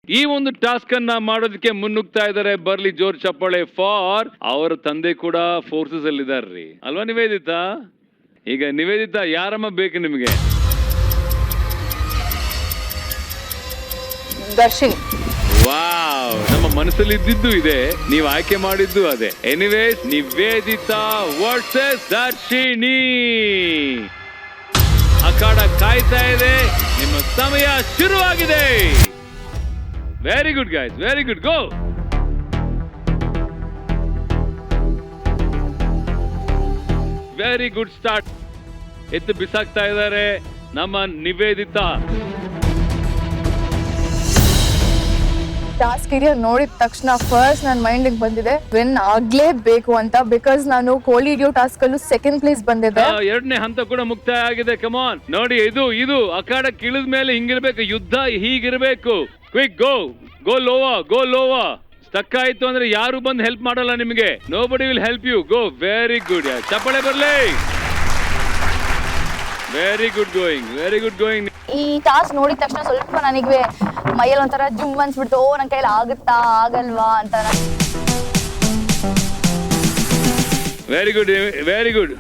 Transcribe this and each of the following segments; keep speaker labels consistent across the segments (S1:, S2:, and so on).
S1: ಈ ಒಂದು ಟಾಸ್ಕ್ ಅನ್ನ ಮಾಡೋದಕ್ಕೆ ಮುನ್ನುಗ್ತಾ ಇದ್ದಾರೆ. ಬರ್ಲಿ ಜೋರ್ ಚಪ್ಪಾಳೆ ಫಾರ್ ಅವರ ತಂದೆ ಕೂಡ ಫೋರ್ಸಸ್ ಅಲ್ಲಿ ಇದಾರ್ರಿ ಅಲ್ವಾ ನಿವೇದಿತಾ? ಈಗ ನಿವೇದಿತಾ ಯಾರಮ್ಮ ಬೇಕು ನಿಮಗೆ?
S2: ದರ್ಶಿನಿ.
S1: ವಾವ್, ನಮ್ಮ ಮನಸ್ಸಲ್ಲಿ ಇದ್ದಿದ್ದು ಇದೆ, ನೀವು ಆಯ್ಕೆ ಮಾಡಿದ್ದು ಅದೇ. Anyways, Niveditha versus Darshini. ಅಖಾಡ ಕಾಯ್ತಾ ಇದೆ, ನಿಮ್ಮ ಸಮಯ ಶುರುವಾಗಿದೆ. Very good guys, very good, go. Very good start. ಎತ್ತು ಬಿಸಾಕ್ತಾ ಇದ್ದಾರೆ ನಮ್ಮ ನಿವೇದಿತಾ.
S2: ಟಾಸ್ಕ್ ಇದೆಯಾ ನೋಡಿದ ತಕ್ಷಣ ಫಸ್ಟ್ ನನ್ನ ಮೈಂಡಿಗೆ ಬಂದಿದೆ ವಿನ್ ಆಗ್ಲೇಬೇಕು ಅಂತ. ಬಿಕಾಸ್ ನಾನು ಕೋಳಿ ಹಿಡಿಯೋ ಟಾಸ್ಕ್ ಅಲ್ಲೂ ಸೆಕೆಂಡ್ ಪ್ಲೇಸ್ ಬಂದಿದೆ.
S1: ಎರಡನೇ ಹಂತ ಕೂಡ ಮುಕ್ತಾಯ ಆಗಿದೆ. ಕಮಾನ್ ನೋಡಿ, ಇದು ಅಖಾಡಕ್ಕೆ ಇಳಿದ ಮೇಲೆ ಹಿಂಗಿರ್ಬೇಕು, ಯುದ್ಧ ಹೀಗಿರ್ಬೇಕು. ಕ್ವಿಕ್, ಗೋ ಗೋ ಲೋವಾ, ಗೋ ಲೋವಾ. ಸ್ಟಕ್ ಆಯ್ತು ಅಂದ್ರೆ ಯಾರು ಬಂದು ಹೆಲ್ಪ್ ಮಾಡಲ್ಲ ನಿಮಗೆ. Nobody will help you. Go. Very good. ಚಪ್ಪಾಳೆ ಬರ್ಲಿ. Very good going, very good going.
S3: ಈ ಟಾಸ್ಕ್ ನೋಡಿದ ತಕ್ಷಣ ಸ್ವಲ್ಪ ನನಗೆ ಮೈಯಲ್ಲಿ ಒಂಥರ ಜುಮ್ ಅನ್ಸ್ಬಿಡ್ತು. ಓ, ನನ್ನ ಕೈಯಲ್ಲಿ ಆಗುತ್ತಾ ಆಗಲ್ವಾ ಅಂತ.
S1: Very good, very good.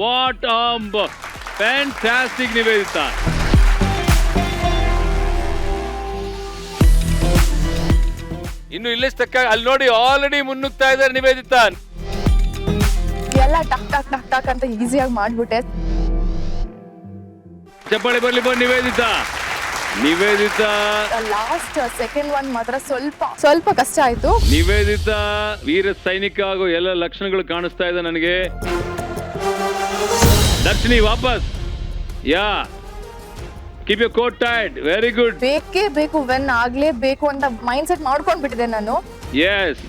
S1: What fantastic Nivedita. ಇನ್ನು ಇಲ್ಲೇ ಸ್ಟಕ್. ಅಲ್ಲಿ ನೋಡಿ, ಆಲ್ರೆಡಿ ಮುನ್ನುಗ್ತಾ ಇದ್ದಾರೆ ನಿವೇದಿತಾ.
S2: ಎಲ್ಲ ಟಕ್ ಟಕ್ ಟಕ್ ಟಕ್ ಅಂತ ಈಸಿಯಾಗಿ ಮಾಡ್ಬಿಟ್ಟೆ.
S1: ಚಪ್ಪಾಳೆ ಬರ್ಲಿ ಬನ್ನಿ Nivedita. Nivedita
S2: last second one ಮಾತ್ರ ಸ್ವಲ್ಪ ಕಷ್ಟ ಆಯ್ತು.
S1: ನಿವೇದಿತಾ ವೀರ ಸೈನಿಕ ಆಗೋ ಎಲ್ಲ ಲಕ್ಷಣಗಳು ಕಾಣಿಸ್ತಾ ಇದೆ ನನಗೆ. ದರ್ಶಿನಿ ವಾಪಸ್. Yeah, keep your coat tight. Very good.
S2: ಬೇಕೇ ಬೇಕು, ವೆನ್ ಆಗ್ಲೇಬೇಕು ಅಂತ ಮೈಂಡ್ ಸೆಟ್ ಮಾಡ್ಕೊಂಡ್ ಬಿಟ್ಟಿದೆ ನಾನು.
S1: ಎಸ್,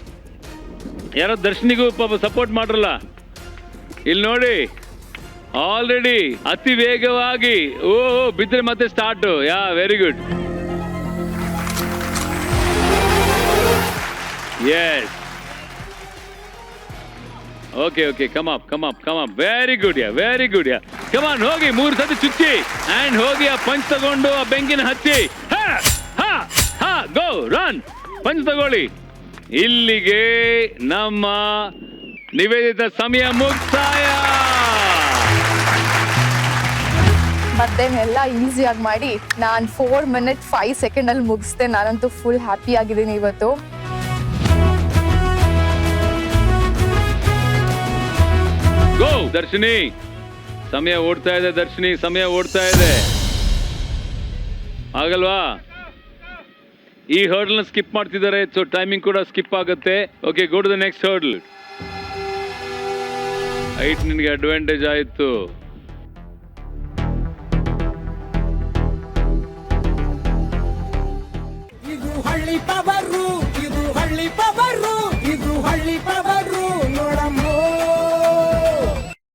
S1: ಯಾರೋ ದರ್ಶನಿಗೂ ಪಾಪ ಸಪೋರ್ಟ್ ಮಾಡ್ರಲ್ಲ. ಇಲ್ಲಿ ನೋಡಿ, ಆಲ್ರೆಡಿ ಅತಿ ವೇಗವಾಗಿ ಬಿದ್ರೆ ಮತ್ತೆ start. Yeah, very good. Yes, okay okay, come up come up come up. Very good yeah, very good yeah. Come on, ಹೋಗಿ 3 ಸತಿ ಚುಚ್ಚಿ ಅಂಡ್ ಹೋಗಿ ಆ ಪಂಚ್ ತಗೊಂಡು ಆ ಬೆಂಕಿನ ಹಚ್ಚಿ. ಗೋ ರನ್, ಪಂಚ್ ತಗೊಳ್ಳಿ. ಇಲ್ಲಿಗೆ ನಮ್ಮ ನಿವೇದಿತ ಸಮಯ ಮುಕ್ತಾಯ.
S2: ಮತ್ತೇನೆಲ್ಲ ಈಸಿಯಾಗಿ ಮಾಡಿ ನಾನು 4 minutes 5 seconds ಅಲ್ಲಿ ಮುಗಿಸ್ದೆ. ನಾನಂತೂ ಫುಲ್ ಹ್ಯಾಪಿ ಆಗಿದ್ದೀನಿ ಇವತ್ತು.
S1: ಗೋ ದರ್ಶಿನಿ, ಸಮಯ ಓಡ್ತಾ ಇದೆ. ದರ್ಶಿನಿ, ಸಮಯ ಓಡ್ತಾ ಇದೆ. ಆಗಲ್ವಾ? ಈ ಹರ್ಡಲ್ ಸ್ಕಿಪ್ ಮಾಡ್ತಿದ್ದಾರೆ, ಸೊ ಟೈಮಿಂಗ್ ಕೂಡ ಸ್ಕಿಪ್ ಆಗುತ್ತೆ. Okay, go to the next hurdle. Height ನಿನಗೆ ಅಡ್ವಾಂಟೇಜ್ ಆಯ್ತು.
S4: ಇದು ಹಳ್ಳಿ ಪವರ್.